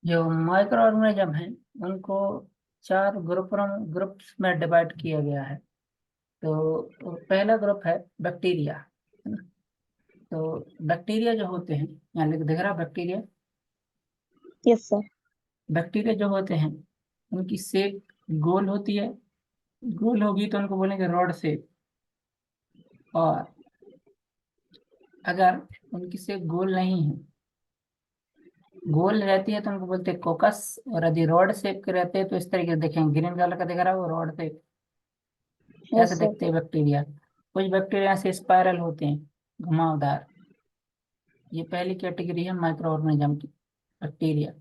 जो micro organism है उनको चार ग्रुप्स में डिवाइड किया गया है। तो पहला ग्रुप है बैक्टीरिया, है ना। तो बैक्टीरिया जो होते हैं, यहाँ लिख दिख रहा बैक्टीरिया। Yes sir. बैक्टीरिया जो होते हैं उनकी शेप गोल होती है। गोल होगी तो उनको बोलेंगे रॉड शेप। और अगर उनकी शेप गोल नहीं है, गोल रहती है तो उनको बोलते हैं कोकस। और यदि रॉड शेप के रहते हैं तो इस तरीके से देखेंगे, ग्रीन कलर का दिख रहा है वो रॉड शेप। यस ऐसे सर। दिखते हैं बैक्टीरिया। कुछ बैक्टीरिया से स्पाइरल होते हैं, घुमावदार। ये पहली कैटेगरी है माइक्रो ऑर्गेनिज्म की, बैक्टीरिया।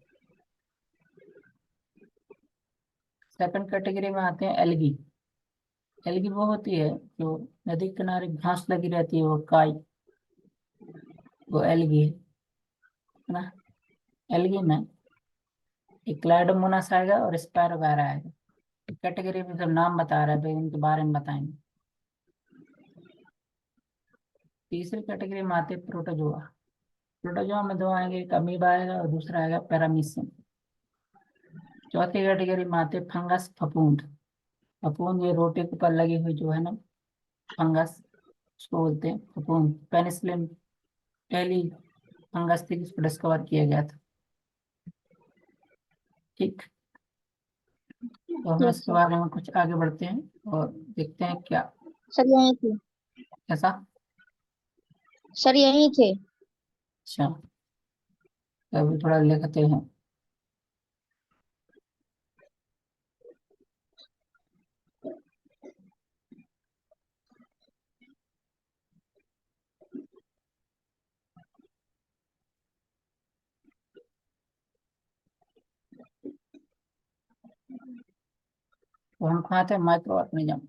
सेकंड कैटेगरी में आते हैं एल्गी। एल्गी वो होती है जो नदी के किनारे घास लगी रहती है, वो काई, वो एल्गी है ना। एल्गी में एक क्लाइडोमोनास आएगा और स्पायरोगारा आएगा। कैटेगरी में सब नाम बता रहा है, तो इनके बारे में बताएंगे। तीसरी कैटेगरी में आते हैं प्रोटोजोआ। प्रोटोजोआ में दो आएंगे, एक अमीबा आएगा और दूसरा आएगा पैरामीशियम। चौथी कैटेगरी में आते हैं फंगस, फफूंद। फफूंद ये रोटी के ऊपर लगी हुई जो है ना, फंगस, उसको बोलते हैं फफूंद। पेनिसिलिन पहली फंगस थी जिसको डिस्कवर किया गया था। ठीक। तो हम यस इसके सर। बारे में कुछ आगे बढ़ते हैं और देखते हैं क्या। सर यहीं थे। ऐसा। सर यहीं थे। अच्छा, तो अभी थोड़ा लिखते हैं। तो हम कहाँ थे, माइक्रो ऑर्गेनिज्म।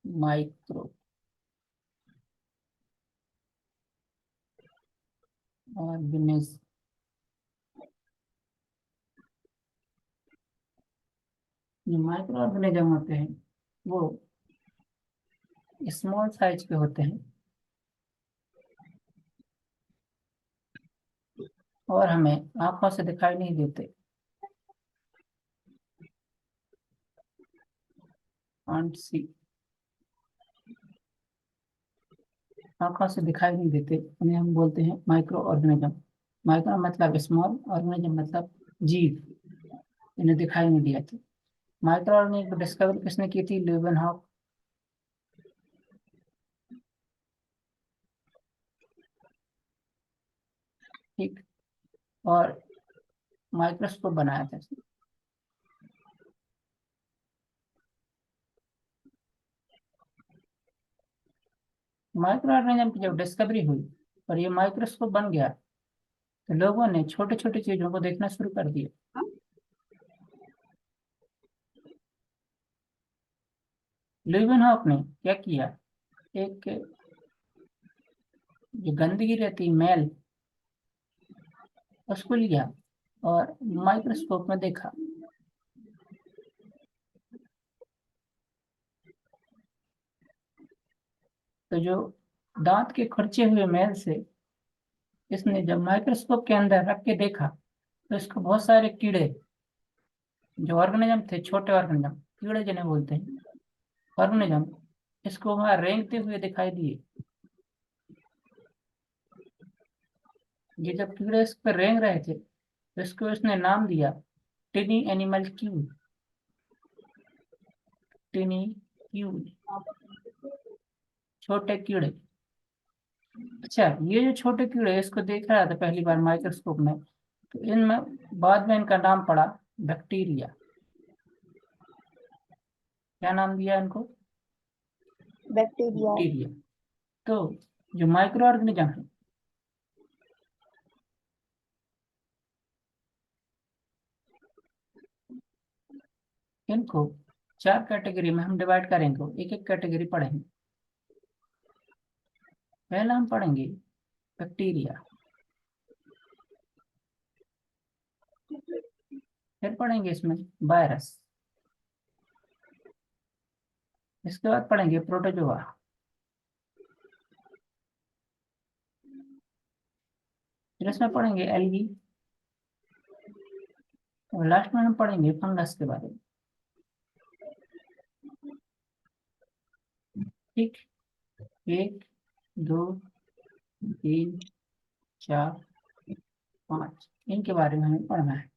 Micro organism. जो माइक्रो ऑर्गेनिज्म होते हैं वो स्मॉल साइज के होते हैं और हमें आंखों से दिखाई नहीं देते। कांट सी, आंखों से दिखाई नहीं देते, उन्हें हम बोलते हैं माइक्रो ऑर्गेनिज्म। माइक्रो मतलब स्मॉल, ऑर्गेनिज्म मतलब जीव, इन्हें दिखाई नहीं दिया था। माइक्रो ऑर्गेनिज्म को डिस्कवर किसने की थी, ल्यूवेनहॉक। ठीक। और माइक्रोस्कोप बनाया था इसने। माइक्रो ऑर्गेनिज्म की जब डिस्कवरी हुई और ये माइक्रोस्कोप बन गया, तो लोगों ने छोटे छोटे चीजों को देखना शुरू कर दिया। ल्यूवेनहॉक ने क्या किया, एक जो गंदगी रहती मैल, उसको लिया और माइक्रोस्कोप में देखा। तो जो दांत के खुरचे हुए मैल से इसने जब माइक्रोस्कोप के अंदर रख के देखा, तो इसको बहुत सारे कीड़े, जो ऑर्गेनिज्म थे, छोटे ऑर्गेनिज्म, कीड़े जिन्हें बोलते हैं, ऑर्गेनिज्म, इसको वहां रेंगते हुए दिखाई दिए। ये जब कीड़े इस पर रेंग रहे थे तो इसको इसने नाम दिया टिनी एनिमल क्यू। टिनी क्यू, छोटे कीड़े। अच्छा, ये जो छोटे कीड़े, इसको देख रहा था पहली बार माइक्रोस्कोप में, तो इनमें बाद में इनका नाम पड़ा बैक्टीरिया। क्या नाम दिया इनको, बैक्टीरिया। बैक्टीरिया। तो जो माइक्रो ऑर्गेनिज्म है, इनको चार कैटेगरी में हम डिवाइड करेंगे, एक एक कैटेगरी पढ़ेंगे। पहला हम पढ़ेंगे बैक्टीरिया, फिर पढ़ेंगे इसमें वायरस, इसके बाद पढ़ेंगे प्रोटोजोआ, फिर इसमें पढ़ेंगे एल्गी, और लास्ट में हम पढ़ेंगे फंगस के बारे में। ठीक, 1 2 3 4 5 इनके बारे में हमें पढ़ना है।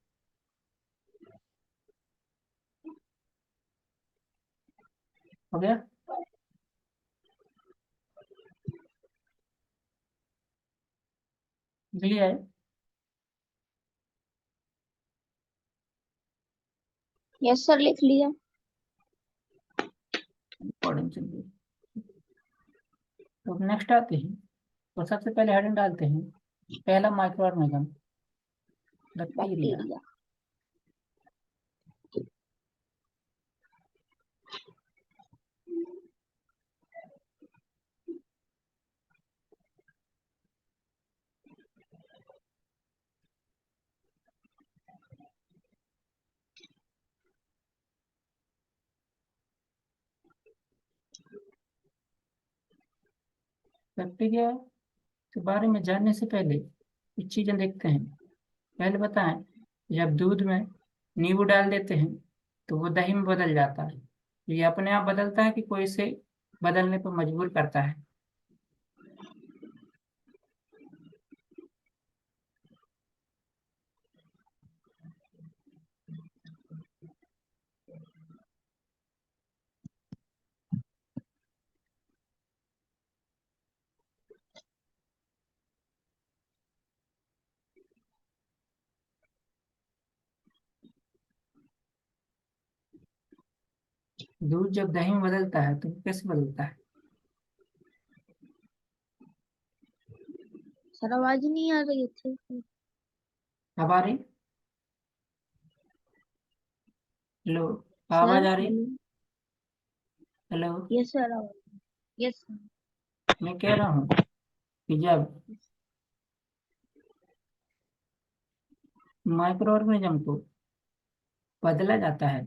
हो गया? क्लियर है? यस सर, लिख लिया। पढ़ें चलिए। तो नेक्स्ट आते हैं, तो सबसे पहले हेडिंग डालते हैं, पहला micro organism bacteria. Bacteria. Bacteria के बारे में जानने से पहले कुछ चीजें देखते हैं। पहले बताएं, जब दूध में नींबू डाल देते हैं तो वो दही में बदल जाता है। ये अपने आप बदलता है कि कोई इसे बदलने पर मजबूर करता है? दूध जब दही में बदलता है तो वो कैसे बदलता है? सर आवाज नहीं आ रही थी। अब आ रही? हेलो, सर आवाज आ रही? हेलो। हेलो, यस सर, आवाज। Yes sir. मैं कह रहा हूँ कि जब माइक्रो ऑर्गेनिज्म को बदला जाता है,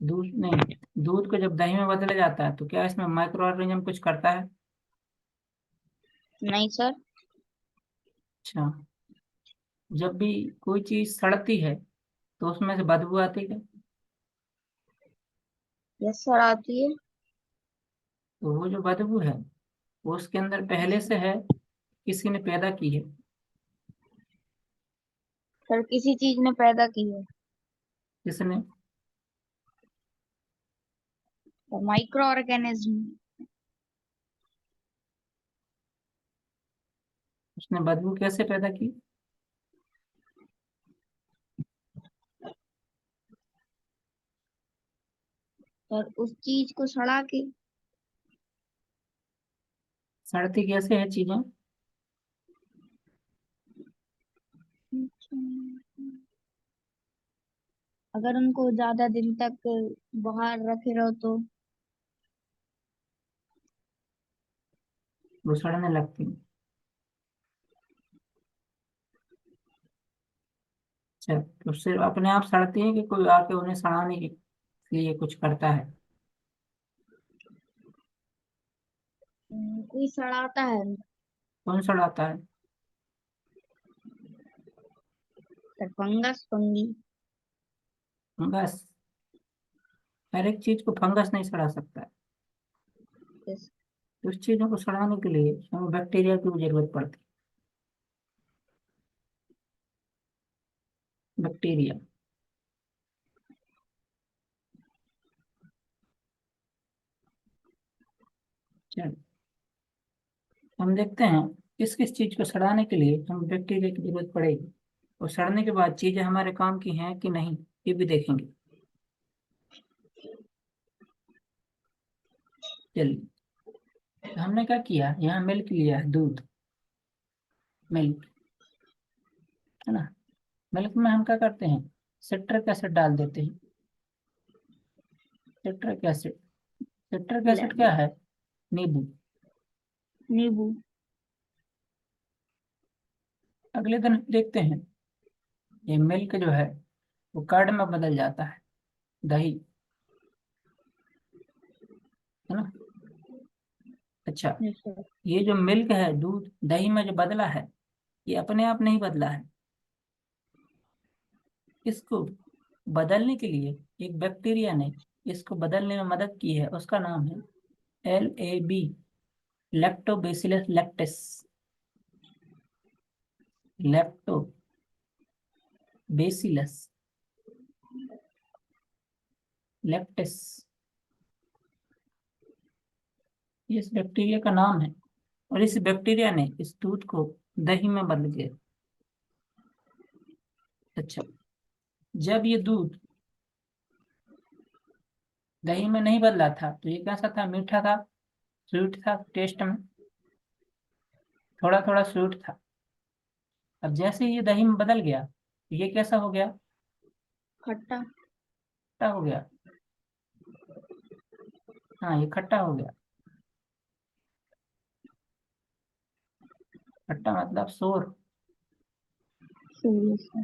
दूध नहीं, दूध को जब दही में बदला जाता है तो क्या इसमें माइक्रो ऑर्गेनिज्म कुछ करता है? नहीं सर। अच्छा, जब भी कोई चीज सड़ती है तो उसमें से बदबू आती है। यस सर, आती है। तो वो जो बदबू है वो उसके अंदर पहले से है, किसी ने पैदा की है? सर किसी चीज ने पैदा की है। किसने? Micro organism. उसने बदबू कैसे पैदा की? सर उस चीज को सड़ा के। सड़ती कैसे है चीजें? अगर उनको ज्यादा दिन तक बाहर रखे रहो तो। वो सड़ने लगती है। अच्छा, तो सिर्फ अपने आप सड़ती है कि कोई आके उन्हें सड़ाने के लिए कुछ करता है? कोई सड़ाता है। कौन सड़ाता है? Sir fungus, fungi. फंगस? हर एक चीज को फंगस नहीं सड़ा सकता है। यस। तो उस चीजों को सड़ाने के लिए हमें बैक्टीरिया की भी जरूरत पड़ती है। बैक्टीरिया, चलो हम देखते हैं किस किस चीज को सड़ाने के लिए हमें बैक्टीरिया की जरूरत पड़ेगी, और सड़ने के बाद चीजें हमारे काम की हैं कि नहीं ये भी देखेंगे। चलिए, तो हमने क्या किया, यहाँ मिल्क लिया है, दूध, मिल्क, है ना? मिल्क में हम क्या करते हैं, सिट्रिक एसिड डाल देते हैं। सिट्रिक एसिड, सिट्रिक एसिड क्या लेमन। है? नींबू। नींबू। अगले दिन देखते हैं ये मिल्क जो है वो कर्ड में बदल जाता है, दही, है ना? अच्छा, यस सर। ये जो मिल्क है, दूध दही में जो बदला है, ये अपने आप नहीं बदला है, इसको बदलने के लिए एक बैक्टीरिया ने इसको बदलने में मदद की है, उसका नाम है LAB, lactobacillus lactis. Lactobacillus lactis, ये इस बैक्टीरिया का नाम है। और इस बैक्टीरिया ने इस दूध को दही में बदल दिया। अच्छा, जब ये दूध दही में नहीं बदला था तो ये कैसा था? मीठा था, स्वीट था टेस्ट में, थोड़ा थोड़ा स्वीट था। अब जैसे ये दही में बदल गया तो ये कैसा हो गया? खट्टा। खट्टा हो गया। हाँ, ये खट्टा हो गया। खट्टा मतलब सोर। सही है।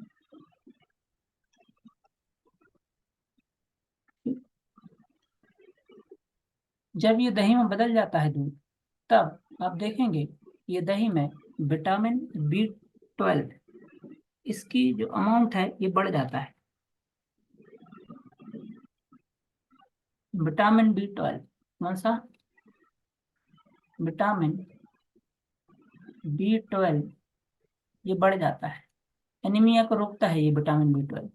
जब ये दही में बदल जाता है दूध, तब आप देखेंगे ये दही में विटामिन B12, इसकी जो अमाउंट है ये बढ़ जाता है। विटामिन B12, कौन सा? विटामिन B12, ये बढ़ जाता है। एनीमिया को रोकता है ये विटामिन B12।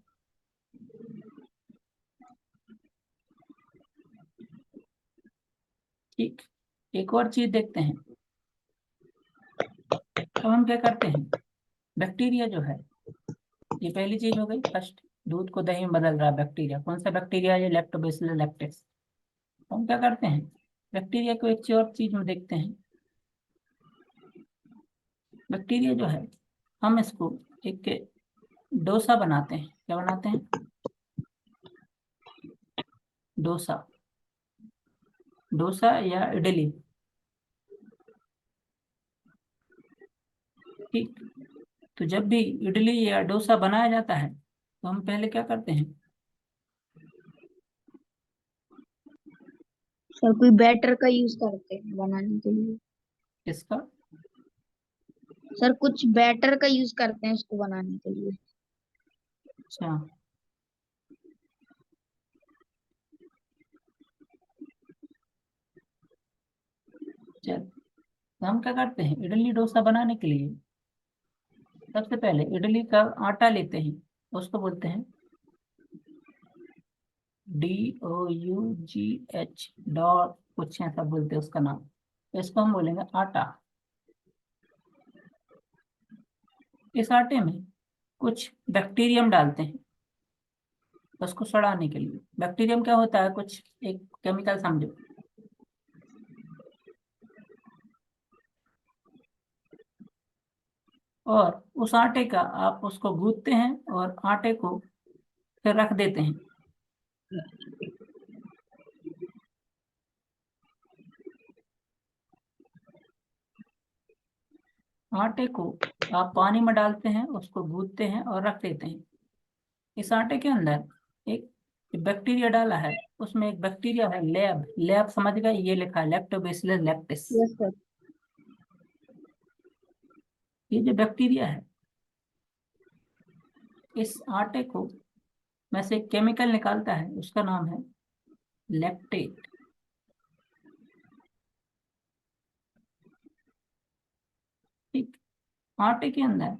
ठीक, एक और चीज देखते हैं। अब हम क्या करते हैं, बैक्टीरिया जो है, ये पहली चीज हो गई फर्स्ट, दूध को दही में बदल रहा है बैक्टीरिया। कौन सा बैक्टीरिया है? ये लैक्टोबैसिलस लैक्टिस। हम क्या करते हैं, बैक्टीरिया को एक और चीज में देखते हैं। बैक्टीरिया जो है, हम इसको एक डोसा बनाते हैं। क्या बनाते हैं? डोसा। डोसा या इडली। ठीक, तो जब भी इडली या डोसा बनाया जाता है तो हम पहले क्या करते हैं? सर कोई बैटर का यूज करते हैं बनाने के लिए। इसका सर कुछ बैटर का यूज करते हैं इसको बनाने के लिए। अच्छा, चल, तो हम क्या करते हैं, इडली डोसा बनाने के लिए सबसे पहले इडली का आटा लेते हैं, उसको बोलते हैं DOUGH डॉट, कुछ ऐसा बोलते हैं उसका नाम। तो इसको हम बोलेंगे आटा। इस आटे में कुछ बैक्टीरियम डालते हैं उसको सड़ाने के लिए। बैक्टीरियम क्या होता है? कुछ एक केमिकल समझो। और उस आटे का आप उसको गूंथते हैं और आटे को फिर रख देते हैं। आटे को आप पानी में डालते हैं, उसको गूंथते हैं और रख देते हैं। इस आटे के अंदर एक बैक्टीरिया डाला है, उसमें एक बैक्टीरिया है लैब। लैब समझ गए? ये लिखा है लैक्टोबैसिलस लैक्टिस। Yes sir. ये जो बैक्टीरिया है, इस आटे को में से एक केमिकल निकालता है, उसका नाम है लैक्टेट। ठीक, आटे के अंदर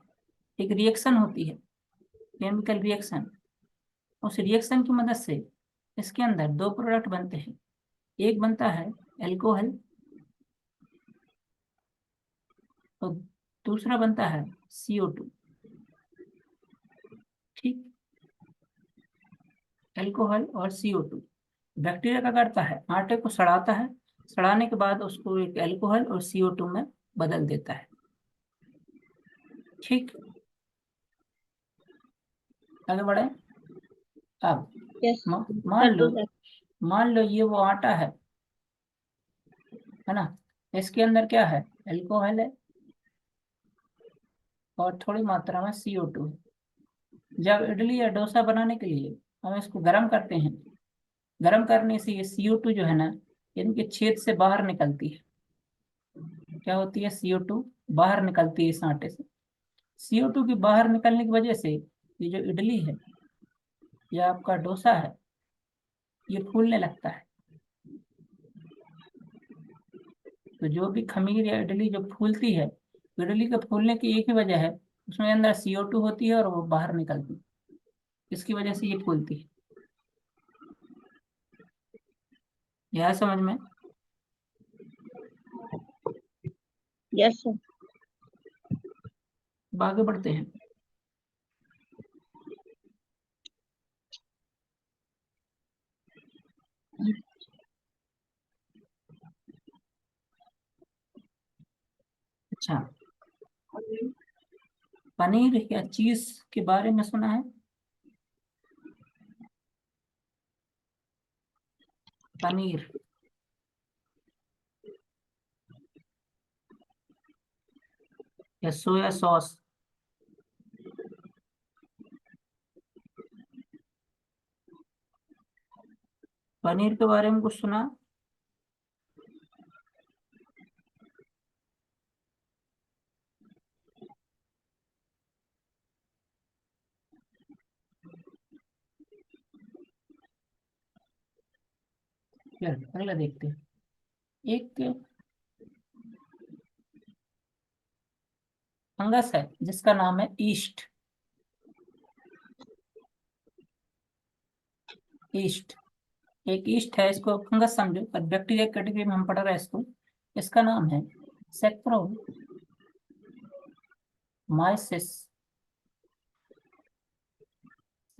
एक रिएक्शन होती है, केमिकल रिएक्शन। उस रिएक्शन की मदद से इसके अंदर दो प्रोडक्ट बनते हैं। एक बनता है एल्कोहल और दूसरा बनता है CO2। ठीक, एल्कोहल और CO2। बैक्टीरिया क्या करता है, आटे को सड़ाता है, सड़ाने के बाद उसको एक एल्कोहल और CO2 में बदल देता है। ठीक, आगे बढ़े। अब यस मान सर। लो, तो सर ये वो आटा है ना, इसके अंदर क्या है? एल्कोहल है और थोड़ी मात्रा में CO2 है। जब इडली या डोसा बनाने के लिए हम इसको गर्म करते हैं, गर्म करने से ये CO2 जो है ना, इनके छेद से बाहर निकलती है। क्या होती है? CO2 बाहर निकलती है इस आटे से। CO2 की बाहर निकलने की वजह से ये जो इडली है ये आपका डोसा है, ये फूलने लगता है। तो जो भी खमीर या इडली जो फूलती है, इडली के फूलने की एक ही वजह है, उसमें अंदर CO2 होती है और वो बाहर निकलती है, इसकी वजह से ये फूलती है। यह समझ में? Yes sir. अब आगे बढ़ते हैं। अच्छा, पनीर या चीज के बारे में सुना है? पनीर या सोया सॉस। पनीर के बारे में कुछ सुना? चल अगला देखते हैं। एक फंगस है जिसका नाम है ईस्ट। ईस्ट, एक ईस्ट है, इसको फंगस समझो, पर बैक्टीरिया कैटेगरी में हम पढ़ रहे हैं इसको। इसका नाम है सैक्रोमाइसिस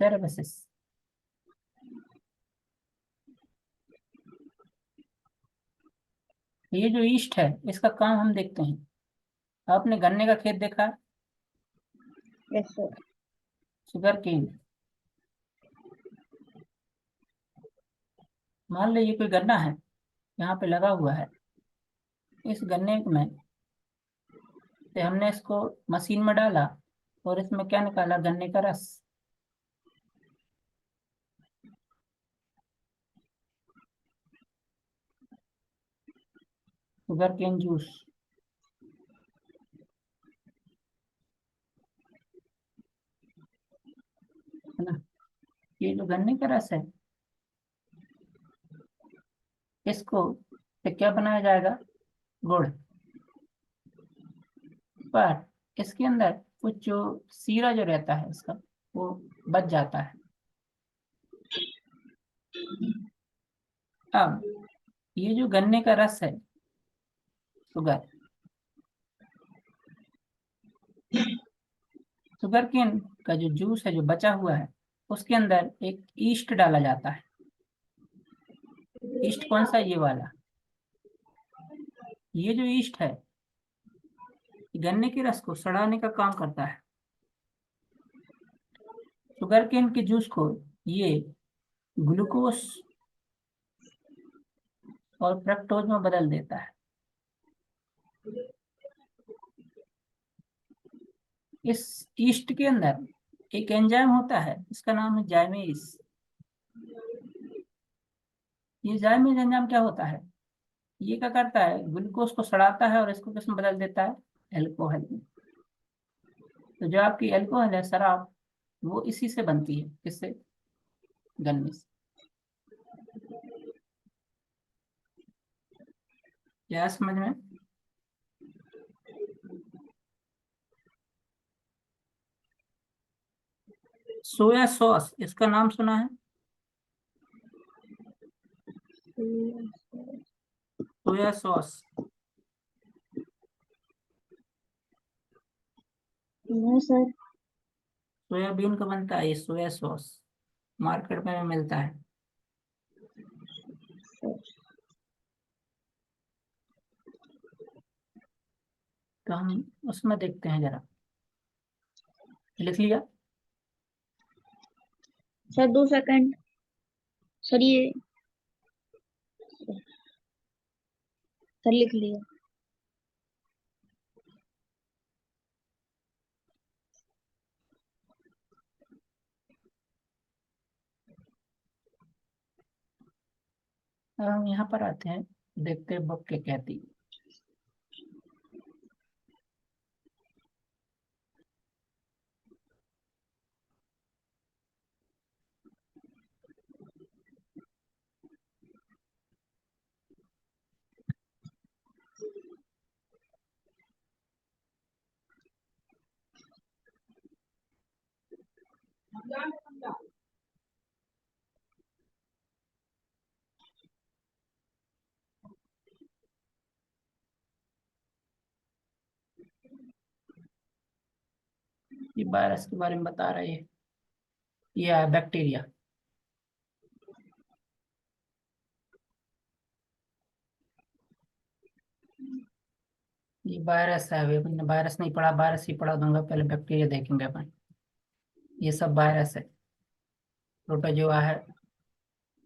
सेरेबसिस। ये जो ईस्ट है, इसका काम हम देखते हैं। आपने गन्ने का खेत देखा है? Yes sir. Sugarcane. मान लो ये कोई गन्ना है, यहाँ पे लगा हुआ है। इस गन्ने में से हमने इसको मशीन में डाला और इसमें क्या निकाला? गन्ने का रस। शुगर केन जूस, है ना? ये जो गन्ने का रस है, इसको से क्या बनाया जाएगा? गुड़। पर इसके अंदर कुछ जो सीरा जो रहता है इसका, वो बच जाता है। अब ये जो गन्ने का रस है, शुगर शुगर केन का जो जूस है जो बचा हुआ है, उसके अंदर एक ईस्ट डाला जाता है। ईस्ट कौन सा? ये वाला। ये जो ईस्ट है, गन्ने के रस को सड़ाने का काम करता है। शुगर केन के जूस को ये ग्लूकोज और फ्रक्टोज में बदल देता है। इस ईस्ट के अंदर एक एंजाइम होता है, इसका नाम है जाइमेज। ये जाइमेज एंजाइम क्या होता है? ये क्या करता है? ग्लूकोज को सड़ाता है और इसको किस में बदल देता है? एल्कोहल में। तो जो आपकी एल्कोहल है, शराब, वो इसी से बनती है। किससे? गन्ने से। क्या समझ में? सोया सॉस, इसका नाम सुना है? Soya sauce no sir. Soybean का बनता है ये सोया सॉस, मार्केट में मिलता है। तो हम उसमें देखते हैं जरा। लिख लिया? Sir 2 second. सर ये सर लिख लिया। अब हम यहाँ पर आते हैं, देखते हैं बुक क्या कहती है। ये वायरस के बारे में बता रही है। ये है बैक्टीरिया। ये वायरस है। अभी मैंने वायरस नहीं पढ़ा, वायरस ही पढ़ा दूंगा, पहले बैक्टीरिया देखेंगे अपन। ये सब वायरस है। प्रोटोजोआ है,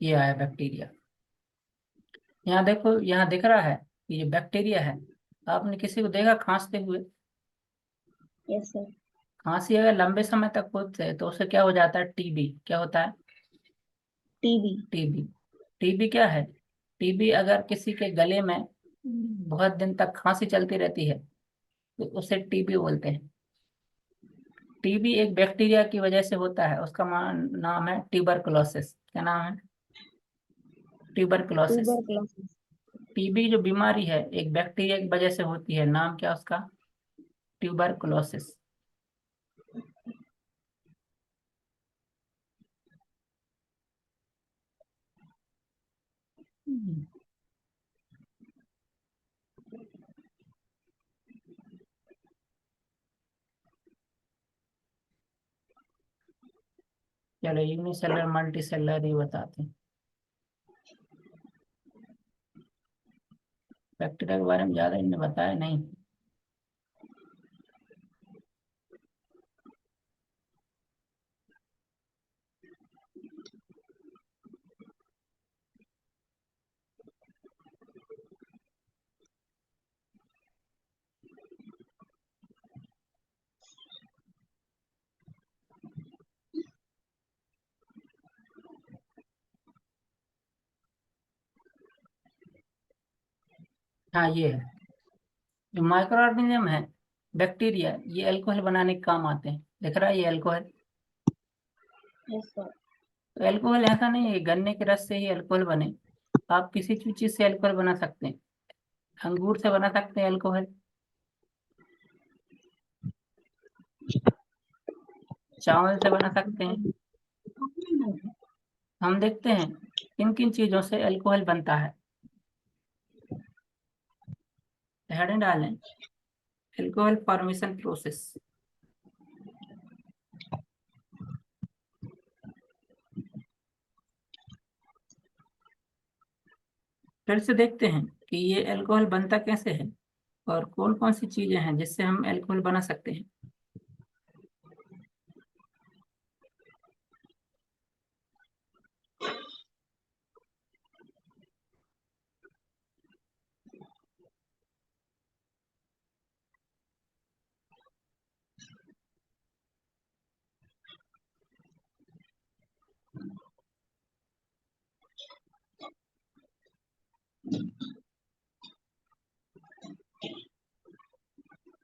ये है बैक्टीरिया। यहाँ देखो, यहाँ दिख रहा है कि ये बैक्टीरिया है। आपने किसी को देखा खांसते हुए? Yes sir. खांसी अगर लंबे समय तक होती है तो उसे क्या हो जाता है? टीबी। क्या होता है? टीबी। टीबी। टीबी क्या है? टीबी अगर किसी के गले में बहुत दिन तक खांसी चलती रहती है तो उसे टीबी बोलते हैं। टीबी एक बैक्टीरिया की वजह से होता है, उसका नाम है ट्यूबरकुलोसिस। क्या नाम है? ट्यूबरकुलोसिस। ट्यूबरक्लोसिस। टीबी जो बीमारी है एक बैक्टीरिया की वजह से होती है, नाम क्या उसका? ट्यूबरकुलोसिस। चलो यूनिसेलर मल्टी सेलर ये बताते हैं। बैक्टीरिया के बारे में ज्यादा इन्हें बताया नहीं। हाँ ये है। जो माइक्रो ऑर्गेनिज्म है बैक्टीरिया, ये अल्कोहल बनाने के काम आते हैं। दिख रहा है ये अल्कोहल। Yes sir. तो अल्कोहल ऐसा नहीं है कि गन्ने के रस से ही अल्कोहल बने। आप किसी भी चीज से अल्कोहल बना सकते हैं। अंगूर से बना सकते हैं अल्कोहल, चावल से बना सकते हैं। हम देखते हैं किन किन चीजों से अल्कोहल बनता है। हेडिंग डालें, अल्कोहल फॉर्मेशन प्रोसेस। फिर से देखते हैं कि ये अल्कोहल बनता कैसे है और कौन कौन सी चीजें हैं जिससे हम अल्कोहल बना सकते हैं।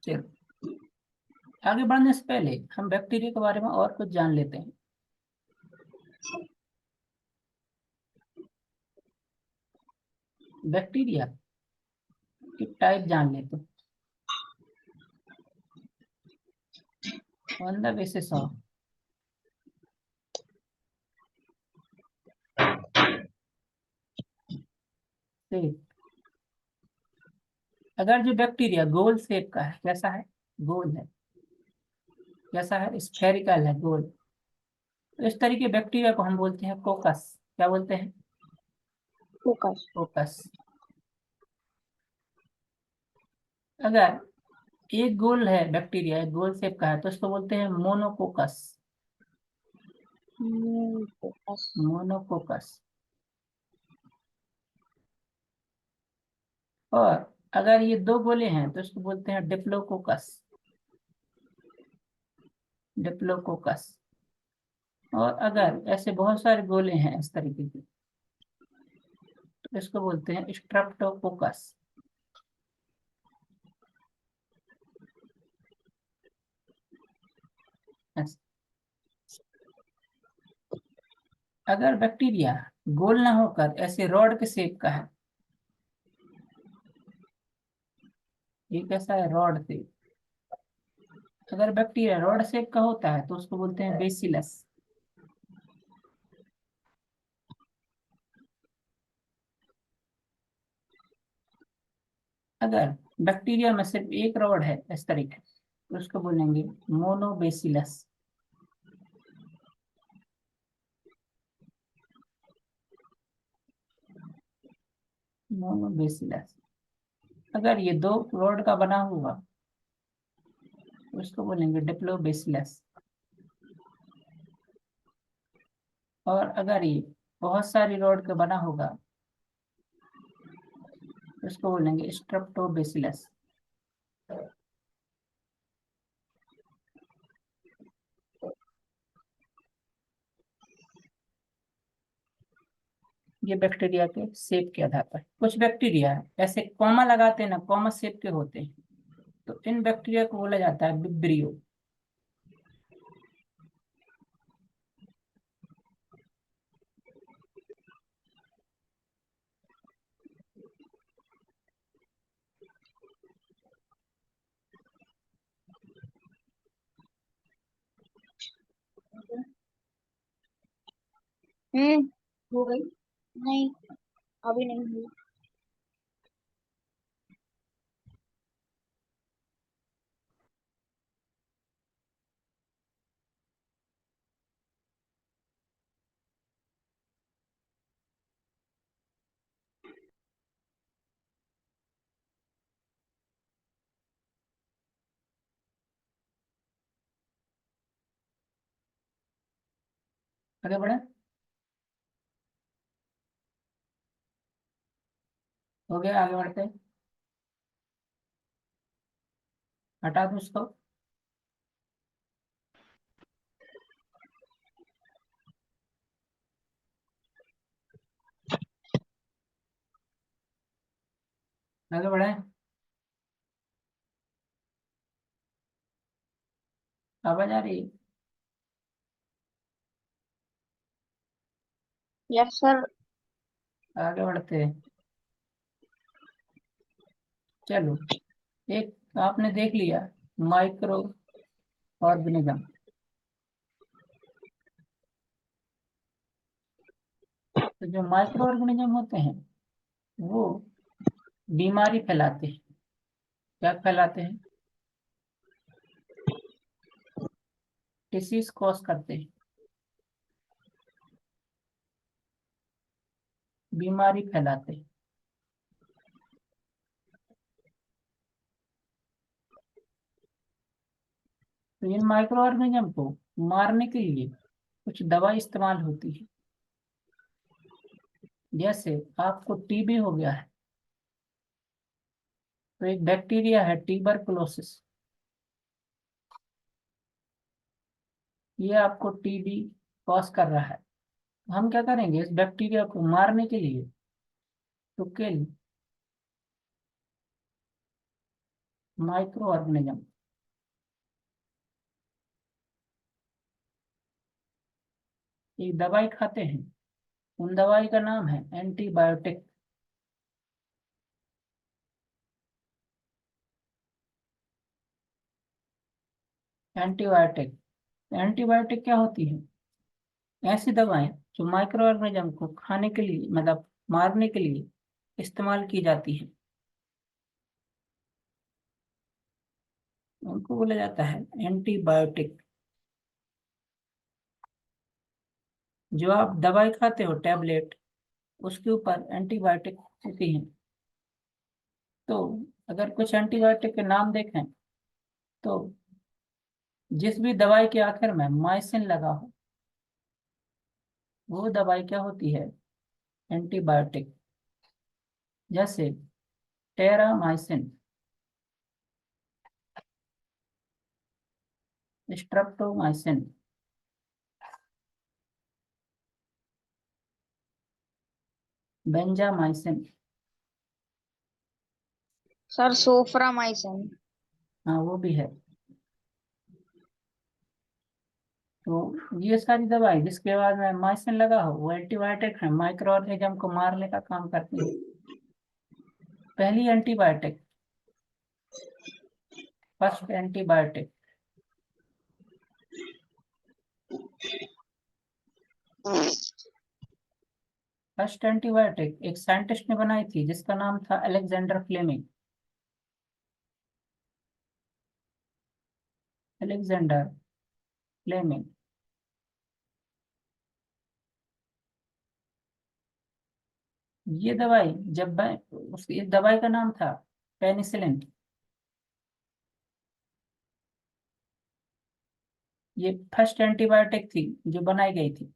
चलो आगे बढ़ने से पहले हम बैक्टीरिया के बारे में और कुछ जान लेते हैं। बैक्टीरिया की टाइप जान लेते हैं। On the basis of shape. अगर जो बैक्टीरिया गोल शेप का है, कैसा है? गोल है। कैसा है? स्फेरिकल है, गोल। तो इस तरीके बैक्टीरिया को हम बोलते हैं कोकस। क्या बोलते हैं? फोकस। कोकस। अगर एक गोल है बैक्टीरिया, एक गोल शेप का है, तो इसको बोलते हैं मोनोकोकस। फोकस। मोनोकोकस। और अगर ये दो गोले हैं तो इसको बोलते हैं डिप्लोकोकस। डिप्लोकोकस। और अगर ऐसे बहुत सारे गोले हैं इस तरीके के तो इसको बोलते हैं स्ट्रेप्टोकोकस। ऐसे। अगर बैक्टीरिया गोल ना होकर ऐसे रॉड के शेप का है ये कैसा है, रॉड से। अगर बैक्टीरिया रॉड शेप का होता है तो उसको बोलते हैं बेसिलस। अगर बैक्टीरिया में सिर्फ एक रॉड है इस तरीके तो उसको बोलेंगे मोनोबेसिलस। मोनोबेसिलस। अगर ये दो रॉड का बना हुआ तो उसको बोलेंगे डिप्लोबेसिलस। और अगर ये बहुत सारी रॉड का बना होगा तो उसको बोलेंगे स्ट्रेप्टोबेसिलस। ये बैक्टीरिया के शेप के आधार पर। कुछ बैक्टीरिया ऐसे कॉमा लगाते हैं ना, कॉमा शेप के होते हैं, तो इन बैक्टीरिया को बोला जाता है विब्रियो। हम्म। हो गई? नहीं, अभी नहीं हुई। आगे बढ़े, हो गया, आगे बढ़ते हैं। हटा दो उसको। आगे बढ़े, आवाज आ रही है? Yes sir. आगे बढ़ते हैं। चलो, एक आपने देख लिया, माइक्रो ऑर्गेनिज्म। तो जो माइक्रो ऑर्गेनिज्म होते हैं वो बीमारी फैलाते हैं। क्या फैलाते हैं? डिसीज कॉज करते हैं, बीमारी फैलाते हैं। तो इन माइक्रो ऑर्गेनिज्म को मारने के लिए कुछ दवा इस्तेमाल होती है। जैसे आपको टीबी हो गया है तो एक बैक्टीरिया है ट्यूबरकुलोसिस, ये आपको टीबी कॉज कर रहा है। हम क्या करेंगे, इस बैक्टीरिया को मारने के लिए तो किल माइक्रो ऑर्गेनिज्म, एक दवाई खाते हैं। उन दवाई का नाम है एंटीबायोटिक। एंटीबायोटिक, एंटीबायोटिक क्या होती है? ऐसी दवाएं जो माइक्रो ऑर्गेनिज्म को खाने के लिए, मतलब मारने के लिए इस्तेमाल की जाती है, उनको बोला जाता है एंटीबायोटिक। जो आप दवाई खाते हो टैबलेट, उसके ऊपर एंटीबायोटिक होती है। तो अगर कुछ एंटीबायोटिक के नाम देखें तो जिस भी दवाई के आखिर में माइसिन लगा हो वो दवाई क्या होती है, एंटीबायोटिक। जैसे Terramycin, streptomycin, benzamycin. Sir Soframycin. हाँ, वो भी है। तो ये सारी दवाई जिसके बाद में माइसिन लगा हो वो एंटीबायोटिक है, माइक्रो ऑर्गेनिज्म को मारने का काम करती है। पहली antibiotic first antibiotic, first antibiotic एक साइंटिस्ट ने बनाई थी जिसका नाम था अलेक्जेंडर फ्लेमिंग। Alexander Fleming. ये दवाई जब उसकी इस दवाई का नाम था पेनिसिलिन। ये फर्स्ट एंटीबायोटिक थी जो बनाई गई थी।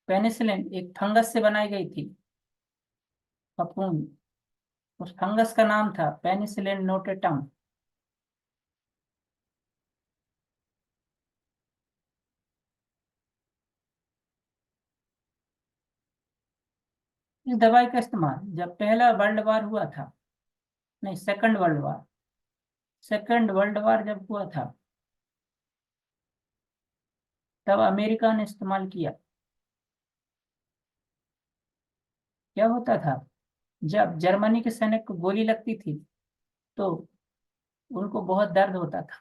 पेनिसिलिन एक फंगस से बनाई गई थी, फफूंद। उस फंगस का नाम था पेनिसिलिन नोटेटम। इस दवाई का इस्तेमाल जब पहला वर्ल्ड वार हुआ था, नहीं second world war, second world war जब हुआ था तब अमेरिका ने इस्तेमाल किया। क्या होता था, जब जर्मनी के सैनिक को गोली लगती थी तो उनको बहुत दर्द होता था।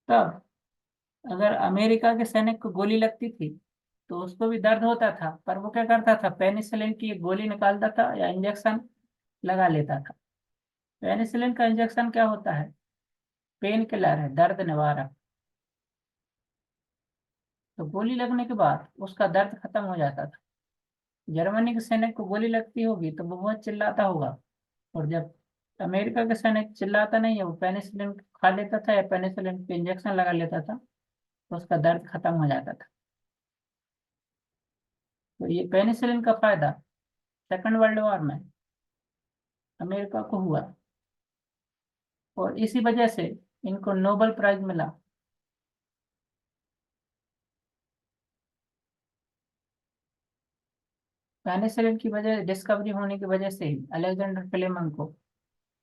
तब अगर अमेरिका के सैनिक को गोली लगती थी तो उसको भी दर्द होता था, पर वो क्या करता था, पेनिसिलिन की एक गोली निकालता था या इंजेक्शन लगा लेता था। पेनिसिलिन का इंजेक्शन क्या होता है, पेन किलर है, दर्द निवारक। तो गोली लगने के बाद उसका दर्द खत्म हो जाता था। जर्मनी के सैनिक को गोली लगती होगी तो वो बहुत चिल्लाता होगा, और जब अमेरिका के सैनिक चिल्लाता नहीं है, वो पेनिसिलिन खा लेता था या पेनिसिलिन पे इंजेक्शन लगा लेता था, तो उसका दर्द खत्म हो जाता था। तो ये पेनिसिलिन का फायदा सेकंड वर्ल्ड वॉर में अमेरिका को हुआ, और इसी वजह से इनको नोबेल प्राइज मिला। पेनिसिलिन की वजह डिस्कवरी होने की वजह से ही अलेक्जेंडर फ्लेमिंग को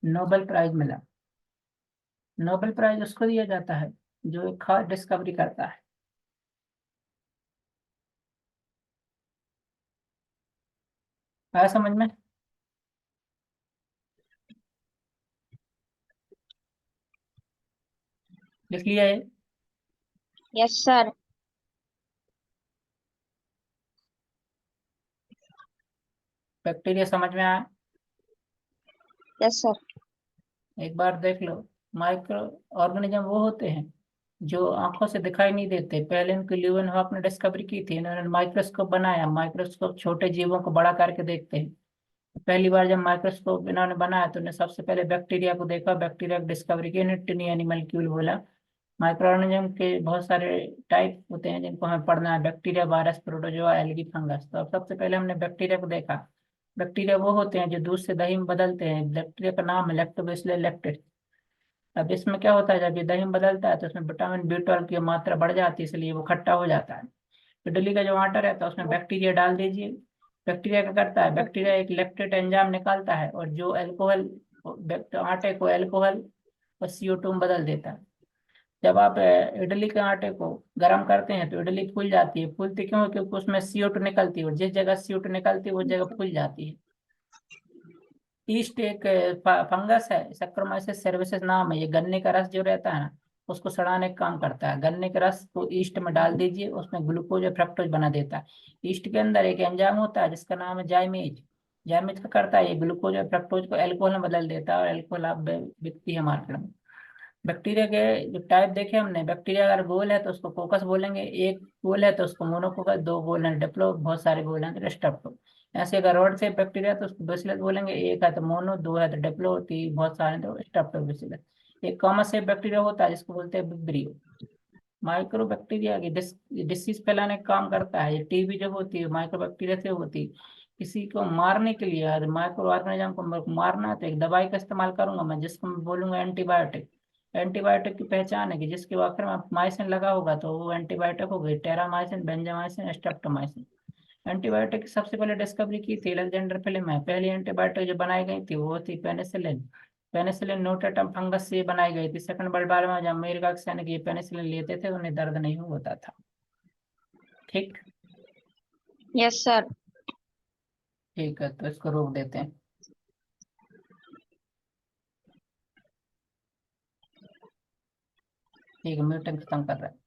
नोबेल प्राइज मिला। नोबेल प्राइज उसको दिया जाता है जो एक खास डिस्कवरी करता है। आया समझ में? लिख लिया ये? Yes sir. बैक्टीरिया समझ में आया? Yes sir. एक बार देख लो। माइक्रो ऑर्गेनिज्म वो होते हैं जो आंखों से दिखाई नहीं देते। पहले इनकी ल्यूवेनहॉक ने डिस्कवरी की थी, इन्होंने माइक्रोस्कोप बनाया, माइक्रोस्कोप छोटे जीवों को बड़ा करके देखते हैं। पहली बार जब माइक्रोस्कोप इन्होंने बनाया तो उन्हें सबसे पहले बैक्टीरिया को देखा, बैक्टीरिया की डिस्कवरी की, इन्हें टिनी एनिमल्क्यूल बोला। माइक्रो ऑर्गेनिज्म के बहुत सारे टाइप होते हैं जिनको हमें पढ़ना है, bacteria, virus, protozoa, algae, fungus. तो अब सबसे पहले हमने बैक्टीरिया को देखा। बैक्टीरिया वो होते हैं जो दूध से दही में बदलते हैं। बैक्टीरिया का नाम है लैक्टोबैसिलस लैक्टिस। अब इसमें क्या होता है, जब ये दही में बदलता है तो उसमें विटामिन B12 की मात्रा बढ़ जाती है, इसलिए वो खट्टा हो जाता है। इडली का जो आटा रहता है उसमें बैक्टीरिया डाल दीजिए। बैक्टीरिया क्या करता है, बैक्टीरिया एक लैक्टेट एंजाइम निकालता है और जो अल्कोहल, आटे को अल्कोहल और CO2 में बदल देता है। जब आप इडली के आटे को गर्म करते हैं तो इडली फूल जाती है। फूलती क्यों है? क्योंकि उसमें CO2 निकलती है, और जिस जगह CO2 निकलती है उस जगह फूल जाती है। ईस्ट एक फंगस है, सैक्रोमाइसिस सर्विसेज नाम है। ये गन्ने का रस जो रहता है ना, उसको सड़ाने का काम करता है। गन्ने के रस को ईस्ट में डाल दीजिए, उसमें ग्लूकोज और फ्रक्टोज बना देता है। ईस्ट के अंदर एक एंजाइम होता है जिसका नाम है जाइमेज। जाइमेज क्या करता है, ये ग्लूकोज और फ्रक्टोज को अल्कोहल में बदल देता है, और अल्कोहल आप बिकती है मार्केट में। बैक्टीरिया के जो टाइप देखे हमने, बैक्टीरिया अगर गोल है तो उसको कोकस बोलेंगे, एक गोल है तो उसको मोनोकोकस, दो गोल है डिप्लो, बहुत सारे गोल हैं तो स्ट्रेप्टो। ऐसे अगर रॉड से बैक्टीरिया तो उसको बेसिलस बोलेंगे, एक है तो मोनो, दो है तो डिप्लो, तीन बहुत सारे तो स्ट्रेप्टोबैसिलस। एक कॉमन से बैक्टीरिया होता है जिसको बोलते हैं विब्रियो। माइक्रो बैक्टीरिया की डिसीज फैलाने का काम करता है। ये टीबी जो होती है माइक्रो बैक्टीरिया से होती है। किसी को मारने के लिए, अगर माइक्रो ऑर्गेनिज्म को मेरे को मारना है तो एक दवाई का इस्तेमाल करूंगा मैं, जिसको मैं बोलूंगा एंटीबायोटिक। एंटीबायोटिक की पहचान है कि जिसके आखिर में माइसिन लगा होगा तो वो एंटीबायोटिक हो गई। Terramycin, बेंजामाइसिन, streptomycin. एंटीबायोटिक की सबसे पहले डिस्कवरी की थी अलेक्जेंडर फ्लेमिंग में। पहली एंटीबायोटिक जो बनाई गई थी वो थी पेनिसिलिन। पेनिसिलिन नोटेटम फंगस से बनाई गई थी। सेकंड वर्ल्ड वॉर में जब अमेरिका के सैनिक ये पेनिसिलिन लेते थे उन्हें दर्द नहीं होता था। ठीक। Yes sir. ठीक है, तो इसको रोक देते हैं। ठीक है, मीटिंग खत्म कर रहे हैं।